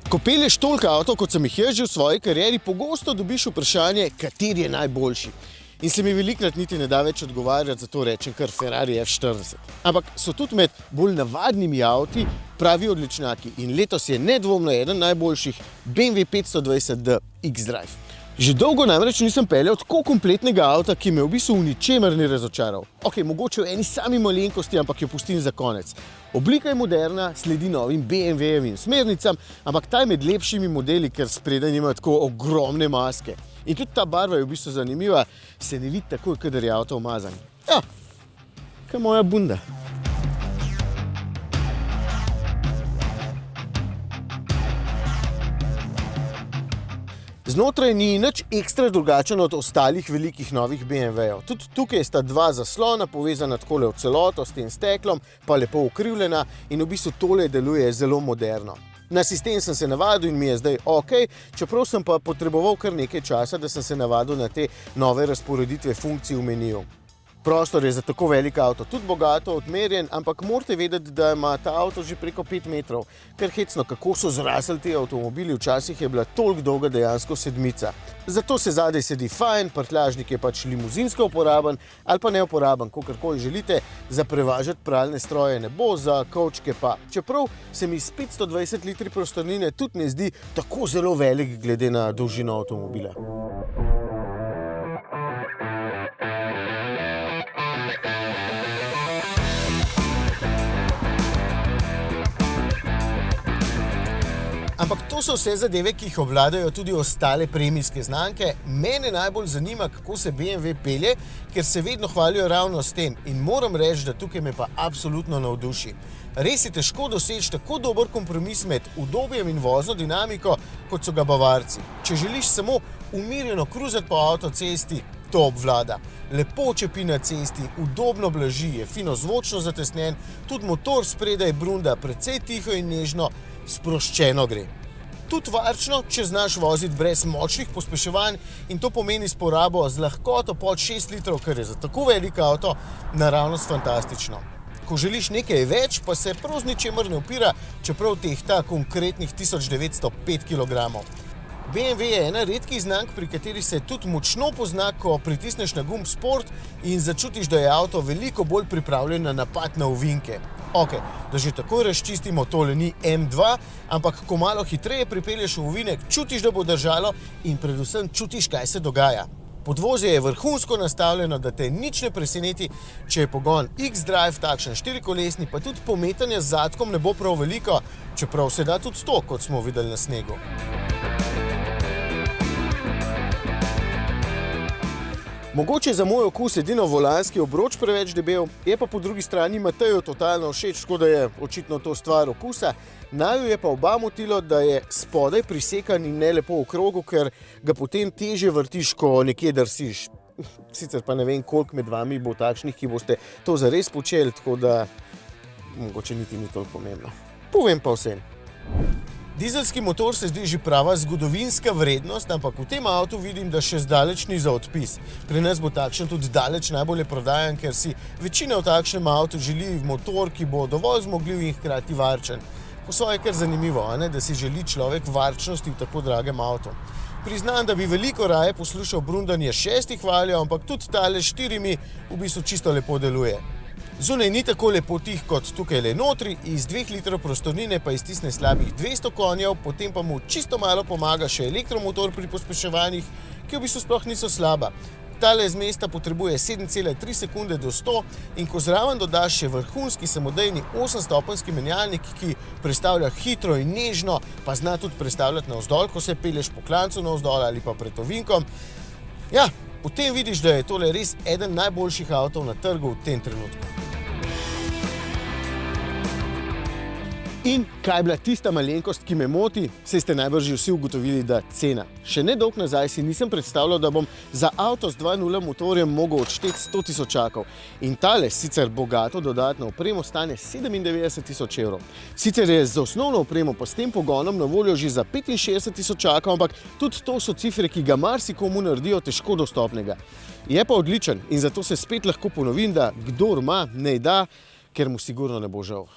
Ko pelješ toliko avtov, kot sem jih jaz že v svoji karieri, pogosto dobiš vprašanje, kateri je najboljši. In se mi velikokrat niti ne da več odgovarjati, zato rečem kar Ferrari F40. Ampak so tudi med bolj navadnimi avti pravi odličnjaki in letos je nedvomno eden najboljših BMW 520d X-Drive. Že dolgo namreč nisem peljal tako kompletnega avta, ki me v bistvu v ničemer ni razočaral. Mogoče v eni sami malenkosti, ampak jo pustim za konec. Oblika je moderna, sledi novim BMW-jevim smernicam, ampak ta je med lepšimi modeli, ker spredaj nima tako ogromne maske. In tudi ta barva je v bistvu zanimiva, se ne vidi takoj, kadar je avto umazan. Ja, kaj moja bunda. Znotraj ni nič ekstra drugačen od ostalih velikih novih BMW-jev. Tudi tukaj sta dva zaslona povezana takole v celoto s tem steklom, pa lepo ukrivljena in v bistvu tole deluje zelo moderno. Na sistem sem se navadil in mi je zdaj ok, čeprav sem pa potreboval kar nekaj časa, da sem se navadil na te nove razporeditve funkcij v meniju. Prostor je za tako velik avto tudi bogato odmerjen, ampak morate vedeti, da ima ta avto že preko 5 metrov. Ker hecno, kako so zrasli ti avtomobili, včasih je bila toliko dolga dejansko sedmica. Zato se zadaj sedi fajn, prtljažnik je pač limuzinsko uporaben ali pa neuporaben, kakorkoli želite, za prevažati pralne stroje ne bo, za kovčke pa. Čeprav se mi s 520 litri prostornine tudi ne zdi tako zelo velik glede na dolžino avtomobila. Ampak to so vse zadeve, ki jih obvladajo tudi ostale premijske znamke. Mene najbolj zanima, kako se BMW pelje, ker se vedno hvalijo ravno s tem. In moram reči, da tukaj me pa absolutno navduši. Res je težko doseči tako dober kompromis med udobjem in vozno dinamiko, kot so ga Bavarci. Če želiš samo umirjeno kruzati po avtocesti, to obvlada. Lepo čepi na cesti, udobno blaži, je fino zvočno zatesnjen, tudi motor spredaj brunda precej tiho in nežno, sproščeno gre. Tudi varčno, če znaš voziti brez močnih pospeševanj in to pomeni s porabo z lahkoto pod 6 litrov, kar je za tako velik avto naravnost fantastično. Ko želiš nekaj več, pa se prav z ničemer ne upira, čeprav tehta konkretnih 1905 kg. BMW je ena redkih znamk, pri kateri se tudi močno pozna, ko pritisneš na gumb Sport in začutiš, da je avto veliko bolj pripravljen na napad na ovinke. Da že takoj razčistimo, tole ni M2, ampak ko malo hitreje pripelješ v ovinek, čutiš, da bo držalo in predvsem čutiš, kaj se dogaja. Podvozje je vrhunsko nastavljeno, da te nič ne preseneti, če je pogon X-Drive takšen štirikolesni, pa tudi pometanja z zadkom ne bo prav veliko, čeprav se da tudi 100, kot smo videli na snegu. Mogoče za moj okus edino volanski obroč preveč debel, je pa po drugi strani Mateju totalno všeč, tako da je očitno to stvar okusa. Naju je pa oba motilo, da je spodaj prisekan in ne lepo v krogu, ker ga potem težje vrtiš, ko nekje drsiš. Sicer pa ne vem, koliko med vami bo takšnih, ki boste to zares počeli, tako da mogoče niti ni toliko pomembno. Povem pa vsem. Dizelski motor se zdi že prava zgodovinska vrednost, ampak v tem avtu vidim, da še zdaleč ni za odpis. Pri nas bo takšen tudi daleč najbolje prodajan, ker si večina v takšnem avtu želi motor, ki bo dovolj zmogljiv in hkrati varčen. Po svoje je kar zanimivo, da si želi človek varčnosti v tako dragem avtu. Priznam, da bi veliko raje poslušal brundanje 6 valjev, ampak tudi tale 4 v bistvu čisto lepo deluje. Zunaj ni tako lepo tih kot tukaj le notri, iz 2 litrov prostornine pa iztisne slabih 200 konjev, potem pa mu čisto malo pomaga še elektromotor pri pospeševanjih, ki v bistvu sploh niso slaba. Tale zmesta potrebuje 7,3 sekunde do 100 in ko zraven dodaš še vrhunski samodejni 8-stopenjski menjalnik, ki prestavlja hitro in nežno, pa zna tudi prestavljati navzdol, ko se pelješ po klancu navzdol ali pa pred ovinkom. Ja, potem vidiš, da je tole res eden najboljših avtov na trgu v tem trenutku. In kaj je bila tista malenkost, ki me moti, saj ste najbrž že vsi ugotovili, da cena. Še nedolg nazaj si nisem predstavljal, da bom za avto z 2.0 motorjem mogel odšteti 100 000. In tale, sicer bogato dodatno opremo, stane 97 000 evrov. Sicer je z osnovno opremo pa s tem pogonom na voljo že za 65 000, ampak tudi to so cifre, ki ga marsikomu naredijo težko dostopnega. Je pa odličen in zato se spet lahko ponovim, da kdor ima, naj da, ker mu sigurno ne bo žal.